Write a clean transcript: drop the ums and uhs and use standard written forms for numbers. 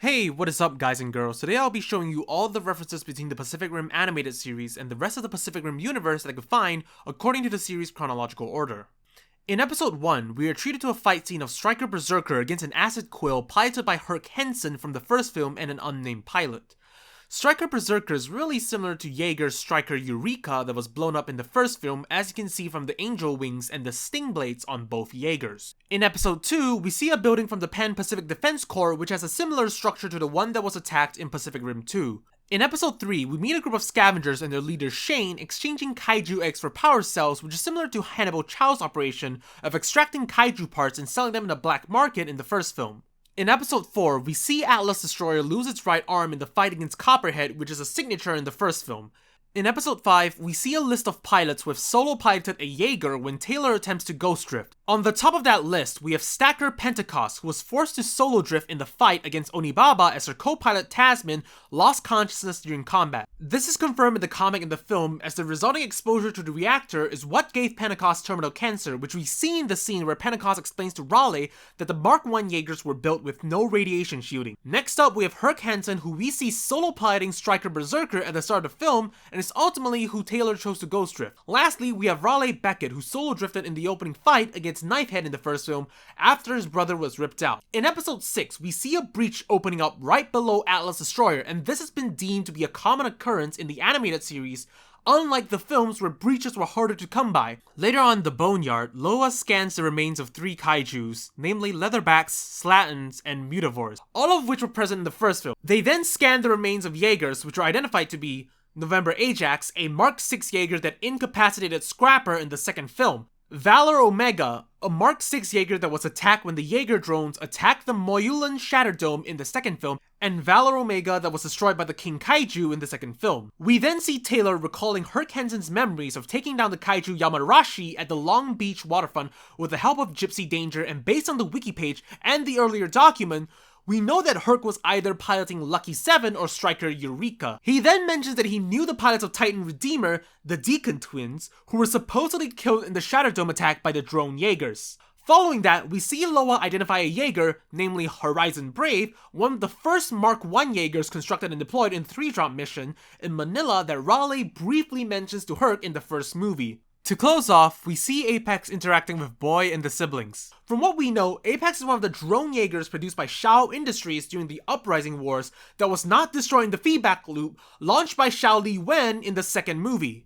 Hey, what is up guys and girls? Today I'll be showing you all the references between the Pacific Rim animated series and the rest of the Pacific Rim universe that I could find according to the series' chronological order. In episode 1, we are treated to a fight scene of Striker Berserker against an acid quill piloted by Herc Henson from the first film and an unnamed pilot. Striker Berserker is really similar to Jaeger's Striker Eureka that was blown up in the first film, as you can see from the angel wings and the sting blades on both Jaegers. In episode 2, we see a building from the Pan-Pacific Defense Corps which has a similar structure to the one that was attacked in Pacific Rim 2. In episode 3, we meet a group of scavengers and their leader Shane exchanging kaiju eggs for power cells, which is similar to Hannibal Chow's operation of extracting kaiju parts and selling them in the black market in the first film. In episode 4, we see Atlas Destroyer lose its right arm in the fight against Copperhead, which is a signature in the first film. In episode 5, we see a list of pilots with solo piloted a Jaeger when Taylor attempts to ghost drift. On the top of that list, we have Stacker Pentecost, who was forced to solo drift in the fight against Onibaba as her co-pilot Tasman lost consciousness during combat. This is confirmed in the comic and the film, as the resulting exposure to the reactor is what gave Pentecost terminal cancer, which we see in the scene where Pentecost explains to Raleigh that the Mark I Jaegers were built with no radiation shielding. Next up, we have Herc Henson, who we see solo piloting Striker Berserker at the start of the film, and is ultimately who Taylor chose to ghost drift. Lastly, we have Raleigh Beckett, who solo drifted in the opening fight against Knifehead in the first film after his brother was ripped out. In episode 6, we see a breach opening up right below Atlas Destroyer, and this has been deemed to be a common occurrence in the animated series, unlike the films where breaches were harder to come by. Later on in the Boneyard, Loa scans the remains of 3 kaijus, namely Leatherbacks, Slatons, and Mutavores, all of which were present in the first film. They then scan the remains of Jaegers, which were identified to be November Ajax, a Mark VI Jaeger that incapacitated Scrapper in the second film. Valor Omega, a Mark VI Jaeger that was attacked when the Jaeger drones attacked the Moyulan Shatterdome in the second film, and Valor Omega that was destroyed by the King Kaiju in the second film. We then see Taylor recalling Herc Henson's memories of taking down the Kaiju Yamarashi at the Long Beach waterfront with the help of Gypsy Danger, and based on the wiki page and the earlier document, we know that Herc was either piloting Lucky 7 or Striker Eureka. He then mentions that he knew the pilots of Titan Redeemer, the Deacon twins, who were supposedly killed in the Shatterdome attack by the drone Jaegers. Following that, we see Loa identify a Jaeger, namely Horizon Brave, one of the first Mark I Jaegers constructed and deployed in 3-drop mission in Manila that Raleigh briefly mentions to Herc in the first movie. To close off, we see Apex interacting with Boy and the siblings. From what we know, Apex is one of the drone Jaegers produced by Shao Industries during the Uprising Wars that was not destroying the feedback loop launched by Xiao Li Wen in the second movie.